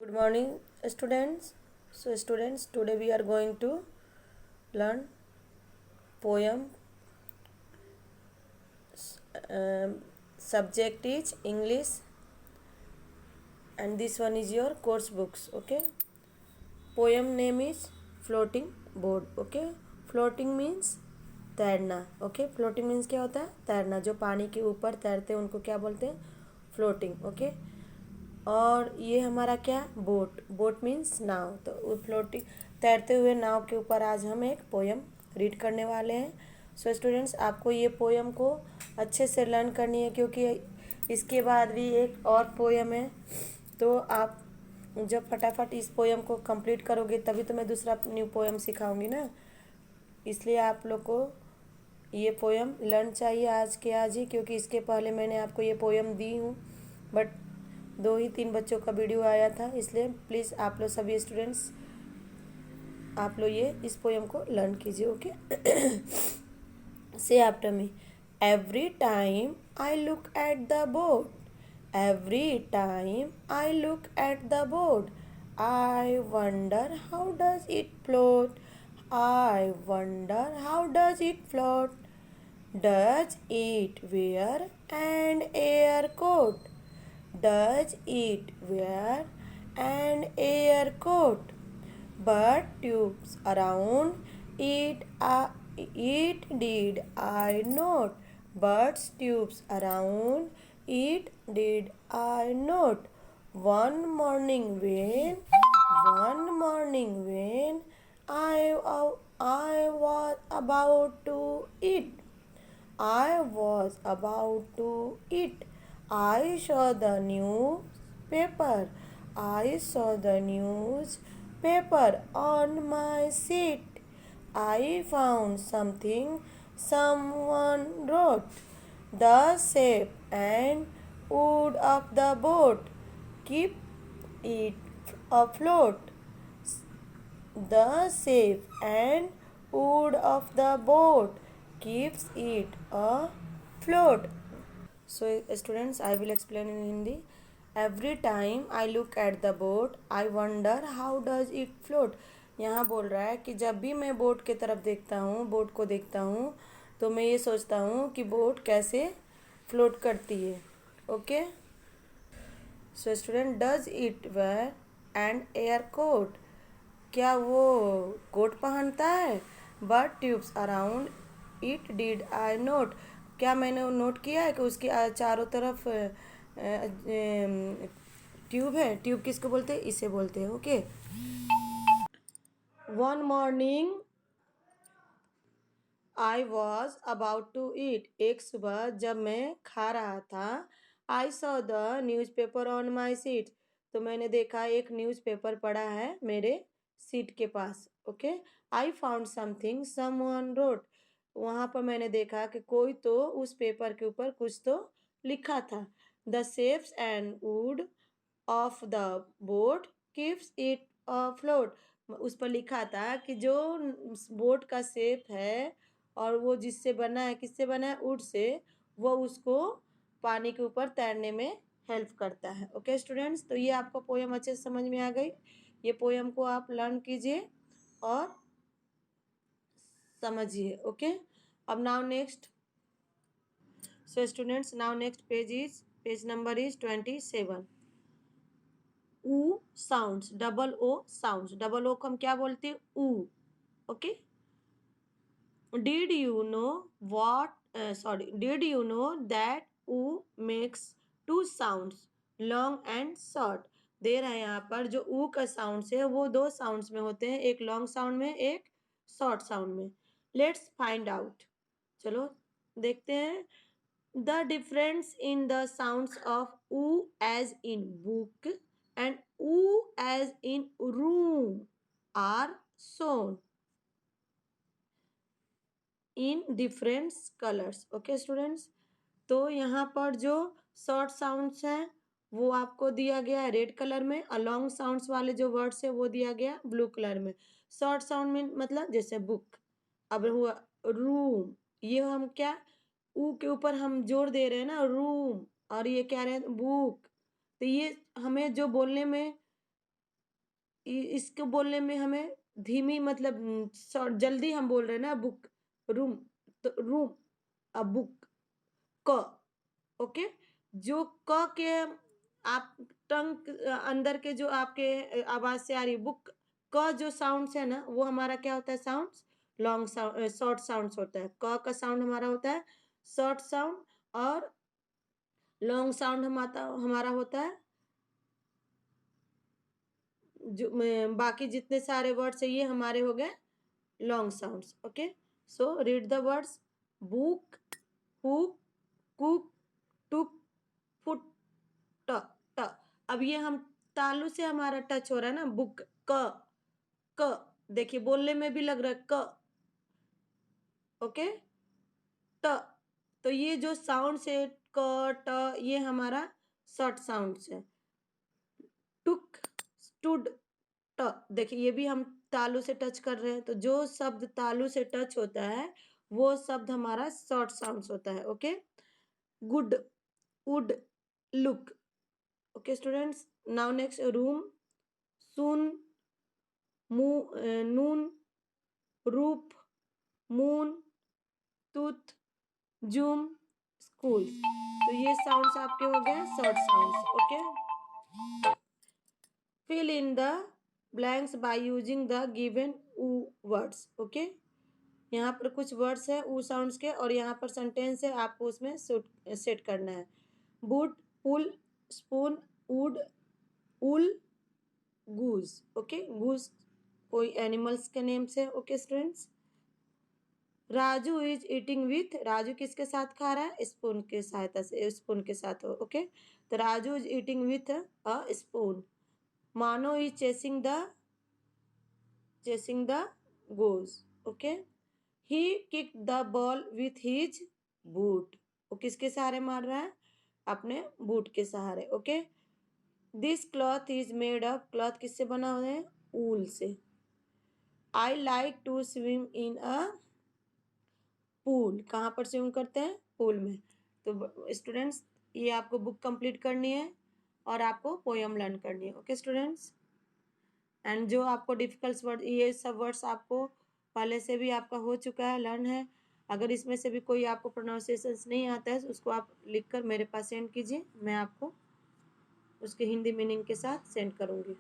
Good morning, students. So, students, today we are going to learn poem. Subject is English, and this one is your course books. Okay. Poem name is Floating Board. Okay. Floating means तैरना. Okay. Floating means क्या होता है? तैरना. जो पानी के ऊपर तैरते हैं उनको क्या बोलते हैं? फ्लोटिंग. ओके. और ये हमारा क्या? बोट. बोट मीन्स नाव. तो फ्लोटिंग तैरते हुए नाव के ऊपर आज हम एक पोयम रीड करने वाले हैं. सो स्टूडेंट्स, आपको ये पोयम को अच्छे से लर्न करनी है क्योंकि इसके बाद भी एक और पोयम है. तो आप जब फटाफट इस पोयम को कंप्लीट करोगे तभी तो मैं दूसरा न्यू पोयम सिखाऊंगी ना. इसलिए आप लोग को ये पोयम लर्न चाहिए आज के आज ही, क्योंकि इसके पहले मैंने आपको ये पोयम दी हूँ बट 2 ही 3 बच्चों का वीडियो आया था. इसलिए प्लीज़ आप लोग सभी स्टूडेंट्स आप लोग ये इस पोयम को लर्न कीजिए. ओके. से after me. Every time I look at the board. Every time I look at the board. I wonder how does it float. I wonder how does it float? Does it wear an air coat? Does it wear an air coat? But tubes around it did I note. But tubes around it did I note. One morning when I was about to eat. I was about to eat. I saw the newspaper. I saw the newspaper on my seat. I found something someone wrote. The shape and wood of the boat keep it afloat. The shape and wood of the boat keeps it afloat. So, students, I will explain in Hindi. Every time I look at the boat, I wonder how does it float. यहाँ बोल रहा है कि जब भी मैं boat की तरफ देखता हूँ, बोट को देखता हूँ, तो मैं ये सोचता हूँ कि बोट कैसे फ्लोट करती है. Okay. So student, does it wear and air coat. क्या वो कोट पहनता है? But tubes around it did I note. क्या मैंने नोट किया है कि उसके चारों तरफ ट्यूब है. ट्यूब किसको बोलते हैं? इसे बोलते हैं. Okay. One morning I was about to eat. एक सुबह जब मैं खा रहा था. I saw the newspaper on my seat. तो मैंने देखा एक न्यूज़पेपर पड़ा है मेरे सीट के पास. Okay. I found something someone wrote. वहाँ पर मैंने देखा कि कोई तो उस पेपर के ऊपर कुछ तो लिखा था. The shapes and would of the boat keeps it afloat. उस पर लिखा था कि जो बोट का शेप है और वो जिससे बना है, किससे बना है? Would say. वो उसको पानी के ऊपर तैरने में हेल्प करता है. ओके स्टूडेंट्स, तो ये आपको पोयम अच्छे से समझ में आ गई. ये पोयम को आप लर्न कीजिए और समझिए. ओके. अब now next. So students, now next page number is 27. Oo sounds. Double O sounds. Double O को हम क्या बोलते हैं? Oo. Okay. Did you know did you know that oo makes 2 sounds long and short. दे रहा है यहाँ पर जो ऊ का साउंड्स है वो 2 साउंड्स में होते हैं. एक लॉन्ग साउंड में, एक शॉर्ट साउंड में. Let's find out. चलो देखते हैं. The difference in the sounds of oo as in book and oo as in room are shown in different colors. Okay students, तो यहाँ पर जो शॉर्ट साउंड्स हैं वो आपको दिया गया है रेड कलर में और लॉन्ग साउंड्स वाले जो वर्ड्स है वो दिया गया ब्लू कलर में. शॉर्ट साउंड में मतलब जैसे बुक. अब हुआ रूम. ये हम क्या ऊ के ऊपर हम जोर दे रहे हैं ना, रूम. और ये क्या रहे हैं? बुक. तो ये हमें जो बोलने में इसको बोलने में हमें धीमी मतलब जल्दी हम बोल रहे हैं ना, बुक, रूम, तो रूम, अ बुक, क, ओके। जो क के आप टंग अंदर के जो आपके आवाज से आ रही बुक, क जो साउंड्स है ना, वो हमारा क्या होता है, sounds, long sound, short sounds होता है। क का साउंड हमारा होता है शॉर्ट साउंड, और लॉन्ग साउंड हमारा होता है जो बाकी जितने सारे वर्ड्स है ये हमारे हो गए long sounds, okay. So read the words, book, hook, cook, took, foot, ट, ट। अब ये हम तालु से हमारा टच हो रहा है ना, बुक, क, क, देखिए बोलने में भी लग रहा है क, ओके। ट, तो ये जो साउंड है क, ट, ये हमारा शॉर्ट साउंड्स है। टुक, स्टूड, ट, देखिए ये भी हम तालु से टच कर रहे हैं, तो जो शब्द तालु से टच होता है वो शब्द हमारा शॉर्ट साउंड्स होता है, okay. Good, wood, look, okay students. Now next, room, soon, noon, roof, moon, tooth, zoom, school. तो ये साउंड्स आपके हो गए short sounds, okay. Fill in the blanks by using the given ऊ वर्ड्स, ओके। यहाँ पर कुछ वर्ड्स है ऊ साउंड्स के, और यहाँ पर सेंटेंस है, आपको उसमें सेट करना है। Boot, pull, spoon, wood, wool, goose, okay. Goose कोई एनिमल्स के नेम से, okay students. Raju is eating with, Raju किसके साथ खा रहा है, स्पून के सहायता से, स्पून के साथ, ओके। तो Raju is eating with a spoon. Mano is chasing the goose, okay. He kick the ball with his boot, वो किसके सहारे मार रहा है, अपने बूट के सहारे, okay. This cloth is made of, cloth किससे बना हुआ है, ऊल से। I like to swim in a pool, कहाँ पर स्विम करते हैं, पूल में। तो स्टूडेंट्स ये आपको बुक कंप्लीट करनी है और आपको पोयम लर्न करनी है, ओके स्टूडेंट्स। एंड जो आपको डिफिकल्ट वर्ड, ये सब वर्ड्स आपको पहले से भी आपका हो चुका है, लर्न है। अगर इसमें से भी कोई आपको प्रोनाउंसिएशन नहीं आता है, उसको आप लिखकर मेरे पास सेंड कीजिए, मैं आपको उसके हिंदी मीनिंग के साथ सेंड करूँगी।